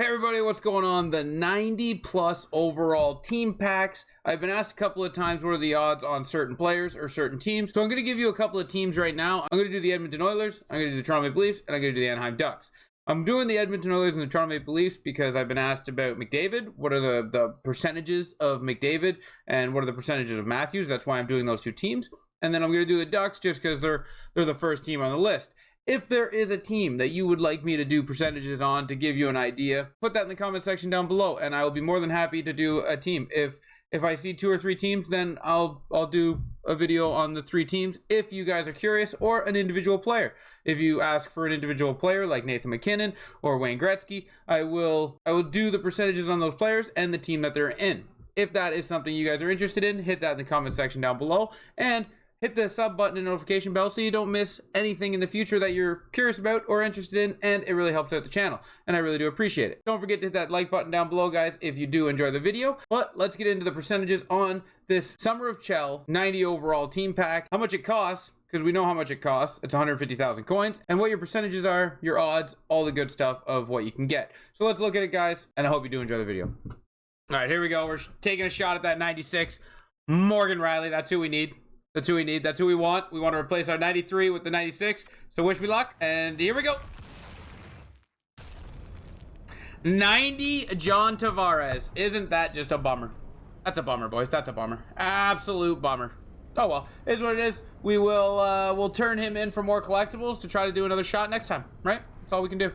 Hey everybody, what's going on? The 90 plus overall team packs. I've been asked a couple of times what are the odds on certain players or certain teams. So I'm going to give you a couple of teams right now. I'm going to do the Edmonton Oilers, I'm going to do the Toronto Maple Leafs, and I'm going to do the Anaheim Ducks. I'm doing the Edmonton Oilers and the Toronto Maple Leafs because I've been asked about McDavid. What are the percentages of McDavid and what are the percentages of Matthews? That's why I'm doing those two teams. And then I'm going to do the Ducks just because they're the first team on the list. If there is a team that you would like me to do percentages on to give you an idea, put that in the comment section down below, and I will be more than happy to do a team. If I see 2 or 3 teams, then I'll do a video on the 3 teams if you guys are curious, or an individual player. If you ask for an individual player like Nathan McKinnon or Wayne Gretzky, I will do the percentages on those players and the team that they're in. If that is something you guys are interested in, hit that in the comment section down below, and hit the sub button and notification bell so you don't miss anything in the future that you're curious about or interested in, and it really helps out the channel, and I really do appreciate it. Don't forget to hit that like button down below, guys, if you do enjoy the video. But let's get into the percentages on this Summer of Chell 90 overall team pack, how much it costs, because we know how much it costs. It's 150,000 coins, and what your percentages are, your odds, all the good stuff of what you can get. So let's look at it, guys, and I hope you do enjoy the video. All right, here we go. We're taking a shot at that 96. Morgan Riley, that's who we need. That's who we need. That's who we want. We want to replace our 93 with the 96. So wish me luck. And here we go. 90 John Tavares. Isn't that just a bummer? That's a bummer, boys. That's a bummer. Absolute bummer. Oh well, it is what it is. We will we'll turn him in for more collectibles to try to do another shot next time, right? That's all we can do.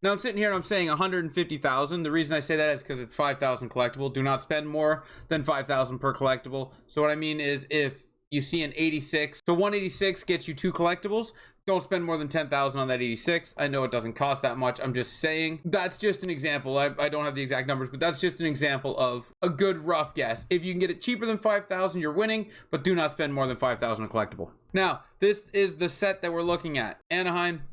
Now I'm sitting here and I'm saying 150,000. The reason I say that is because it's 5,000 collectible. Do not spend more than 5,000 per collectible. So what I mean is if you see an 86, so 186 gets you 2 collectibles. Don't spend more than 10,000 on that 86. I know it doesn't cost that much. I'm just saying that's just an example. I don't have the exact numbers, but that's just an example of a good rough guess. If you can get it cheaper than 5,000, you're winning, but do not spend more than 5,000 on collectible. Now, this is the set that we're looking at. Anaheim,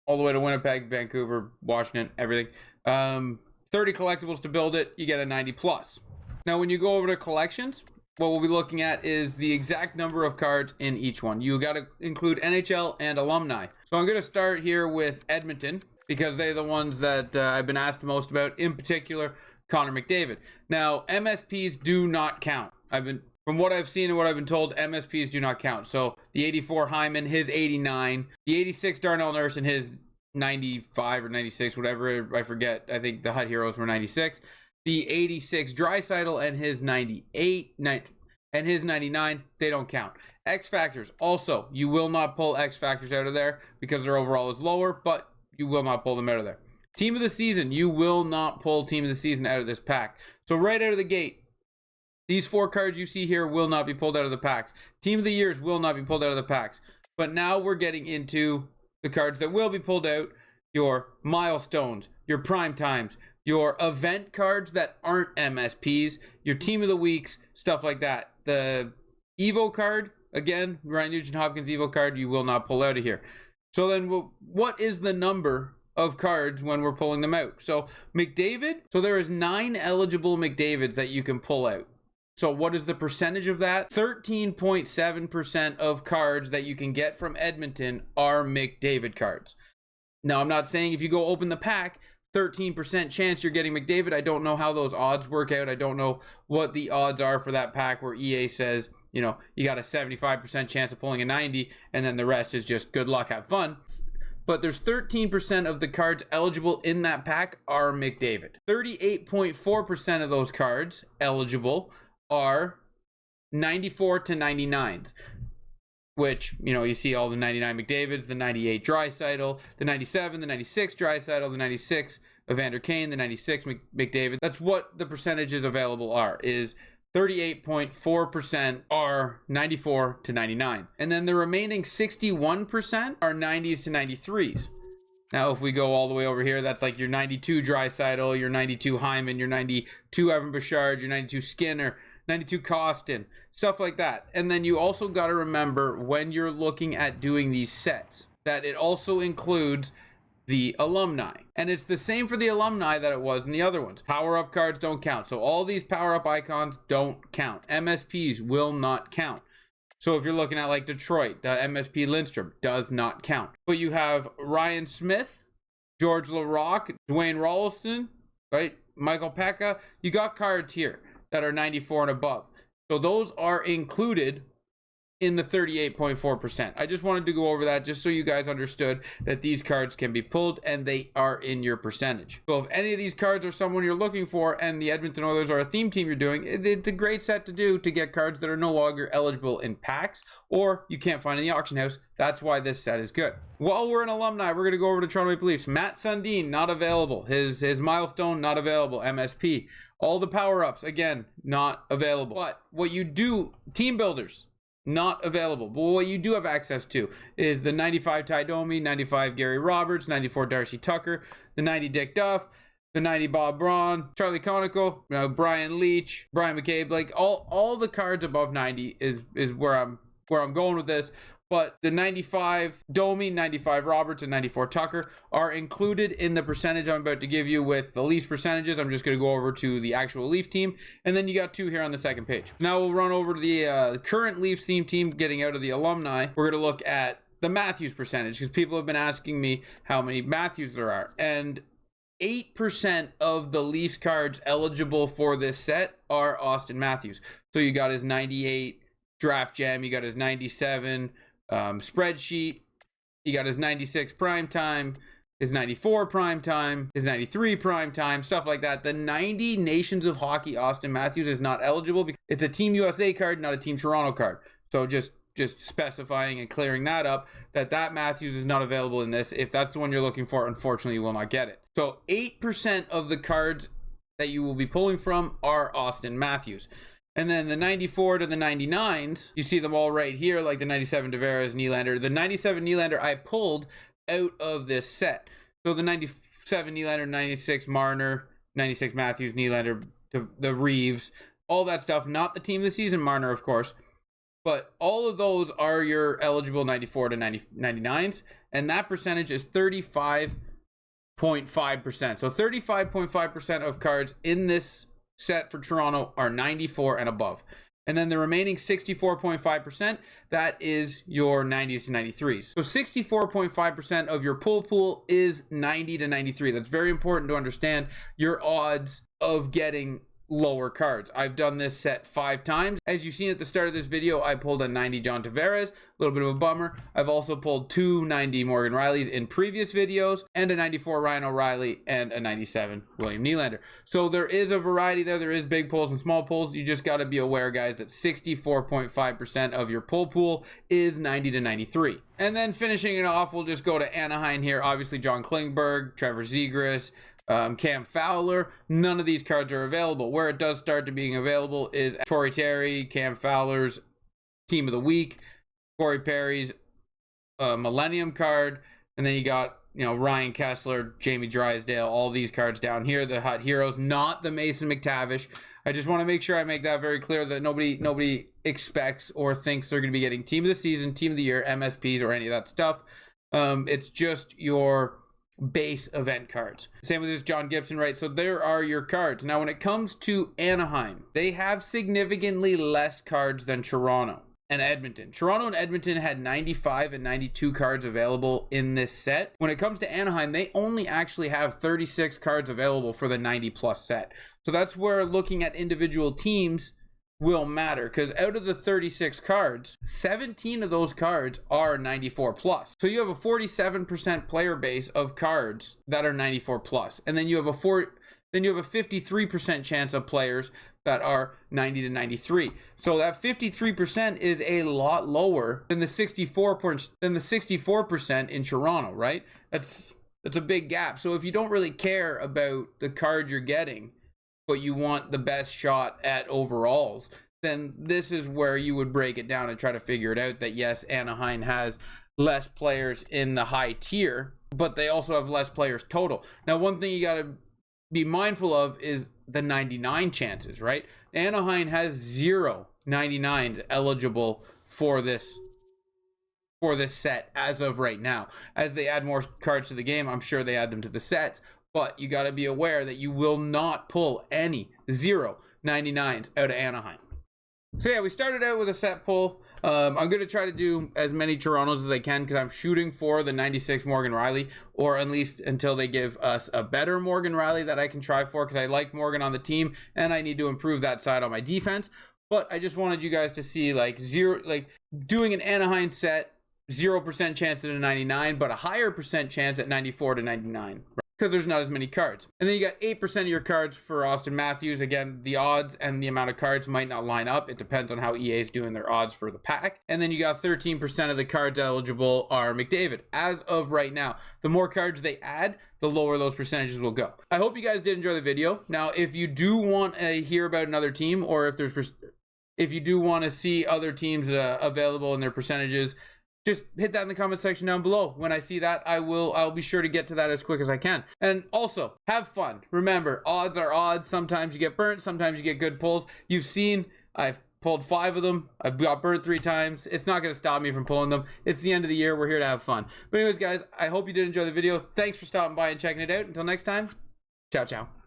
all the way to Winnipeg, Vancouver, Washington, everything. 30 collectibles to build it. You get a 90 plus. Now, when you go over to collections, what we'll be looking at is the exact number of cards in each one. You got to include NHL and alumni. So I'm going to start here with Edmonton because they're the ones that I've been asked the most about, in particular, Connor McDavid. Now, MSPs do not count. From what I've seen and what I've been told, MSPs do not count. So the 84 Hyman, his 89, the 86 Darnell Nurse and his 95 or 96, whatever, I forget. I think the Hut Heroes were 96. The 86 Draisaitl and his 98 and his 99, they don't count. X Factors, also, you will not pull X Factors out of there because their overall is lower, but you will not pull them out of there. Team of the Season, you will not pull Team of the Season out of this pack. So right out of the gate, these 4 cards you see here will not be pulled out of the packs. Team of the Years will not be pulled out of the packs. But now we're getting into the cards that will be pulled out. Your milestones, your prime times, your event cards that aren't MSPs, your team of the weeks, stuff like that. The Evo card, again, Ryan Nugent-Hopkins Evo card, you will not pull out of here. So then what is the number of cards when we're pulling them out? So McDavid, so there is 9 eligible McDavids that you can pull out. So what is the percentage of that? 13.7% of cards that you can get from Edmonton are McDavid cards. Now, I'm not saying if you go open the pack, 13% chance you're getting McDavid. I don't know how those odds work out. I don't know what the odds are for that pack where EA says, you know, you got a 75% chance of pulling a 90 and then the rest is just good luck, have fun. But there's 13% of the cards eligible in that pack are McDavid. 38.4% of those cards eligible are 94 to 99s. Which, you know, you see all the 99 McDavids, the 98 Draisaitl, the 97, the 96 Draisaitl, the 96 Evander Kane, the 96 McDavid. That's what the percentages available are, is 38.4% are 94 to 99. And then the remaining 61% are 90s to 93s. Now, if we go all the way over here, that's like your 92 Draisaitl, your 92 Hyman, your 92 Evan Bouchard, your 92 Skinner, 92 Costin, stuff like that. And then you also got to remember when you're looking at doing these sets that it also includes the alumni. And it's the same for the alumni that it was in the other ones. Power-up cards don't count. So all these power-up icons don't count. MSPs will not count. So if you're looking at like Detroit, the MSP Lindstrom does not count. But you have Ryan Smith, George LaRocque, Dwayne Rolston, right? Michael Pekka, you got cards here that are 94 and above. So those are included in the 38.4%. I just wanted to go over that just so you guys understood that these cards can be pulled and they are in your percentage. So if any of these cards are someone you're looking for and the Edmonton Oilers are a theme team you're doing, it's a great set to do to get cards that are no longer eligible in packs or you can't find in the auction house. That's why this set is good. While we're an alumni, we're going to go over to Toronto Maple Leafs. Matt Sundin, not available. His milestone, not available. MSP. All the power-ups, again, not available. But what you do, team builders, not available. But what you do have access to is the 95 Ty Domi, 95 Gary Roberts, 94 Darcy Tucker, the 90 Dick Duff, the 90 Bob Braun, Charlie Conoco, Brian Leach, Brian McCabe. Like all the cards above 90 is where I'm going with this. But the 95 Domi, 95 Roberts, and 94 Tucker are included in the percentage I'm about to give you with the Leafs percentages. I'm just going to go over to the actual Leaf team. And then you got two here on the second page. Now we'll run over to the current Leafs theme team getting out of the alumni. We're going to look at the Matthews percentage because people have been asking me how many Matthews there are. And 8% of the Leafs cards eligible for this set are Austin Matthews. So you got his 98 draft gem. You got his 97 spreadsheet, you got his 96 prime time, his 94 prime time, his 93 prime time, stuff like that. The 90 Nations of Hockey Austin Matthews is not eligible because it's a Team USA card, not a Team Toronto card. So just specifying and clearing that up, that Matthews is not available in this. If that's the one you're looking for, unfortunately you will not get it. So 8% of the cards that you will be pulling from are Austin Matthews. And then the 94 to the 99s, you see them all right here, like the 97 Tavares, Nylander. The 97 Nylander I pulled out of this set. So the 97 Nylander, 96 Marner, 96 Matthews, Nylander, the Reeves, all that stuff. Not the team of the season, Marner, of course. But all of those are your eligible 94 to 99s. And that percentage is 35.5%. So 35.5% of cards in this set for Toronto are 94 and above. And then the remaining 64.5%, that is your 90s to 93s. So 64.5% of your pull pool is 90 to 93. That's very important to understand your odds of getting lower cards. I've done this set 5 times. As you've seen at the start of this video, I pulled a 90 John Tavares, a little bit of a bummer. I've also pulled 2 90 Morgan Rileys in previous videos, and a 94 Ryan O'Reilly, and a 97 William Nylander. So there is a variety there. There is big pulls and small pulls. You just got to be aware, guys, that 64.5% of your pull pool is 90 to 93. And then finishing it off, we'll just go to Anaheim here. Obviously, John Klingberg, Trevor Zegras, Cam Fowler. None of these cards are available. Where it does start to being available is Torrey Terry, Cam Fowler's Team of the Week, Corey Perry's Millennium card, and then you got Ryan Kessler, Jamie Drysdale, all these cards down here, the Hut Heroes, not the Mason McTavish. I just want to make sure I make that very clear that nobody expects or thinks they're going to be getting Team of the Season, Team of the Year, MSPs, or any of that stuff. It's just your base event cards. Same with this John Gibson, right? So there are your cards. Now, when it comes to Anaheim, they have significantly less cards than Toronto and Edmonton. Toronto and Edmonton had 95 and 92 cards available in this set. When it comes to Anaheim, they only actually have 36 cards available for the 90 plus set. So that's where looking at individual teams will matter, because out of the 36 cards, 17 of those cards are 94 plus. So you have a 47% player base of cards that are 94 plus, and then you have a 53% chance of players that are 90 to 93. So that 53% is a lot lower than the 64% in Toronto, right? That's a big gap. So if you don't really care about the card you're getting, but you want the best shot at overalls, then this is where you would break it down and try to figure it out that yes, Anaheim has less players in the high tier, but they also have less players total. Now, one thing you got to be mindful of is the 99 chances, right? Anaheim has 0 99s eligible for this set as of right now. As they add more cards to the game, I'm sure they add them to the sets. But you got to be aware that you will not pull any 0 99s out of Anaheim. So yeah, we started out with a set pull. I'm going to try to do as many Torontos as I can because I'm shooting for the 96 Morgan Rielly, or at least until they give us a better Morgan Rielly that I can try for, because I like Morgan on the team and I need to improve that side on my defense. But I just wanted you guys to see like doing an Anaheim set, 0% chance at a 99, but a higher percent chance at 94 to 99. Because there's not as many cards. And then you got 8% of your cards for Austin Matthews. Again, the odds and the amount of cards might not line up. It depends on how EA is doing their odds for the pack. And then you got 13% of the cards eligible are McDavid. As of right now, the more cards they add, the lower those percentages will go. I hope you guys did enjoy the video. Now, if you do want to hear about another team, or if you do want to see other teams available in their percentages, just hit that in the comment section down below. When I see that, I'll be sure to get to that as quick as I can. And also, have fun. Remember, odds are odds. Sometimes you get burnt, sometimes you get good pulls. You've seen I've pulled 5 of them. I've got burnt 3 times. It's not going to stop me from pulling them. It's the end of the year. We're here to have fun. But anyways, guys, I hope you did enjoy the video. Thanks for stopping by and checking it out. Until next time, ciao, ciao.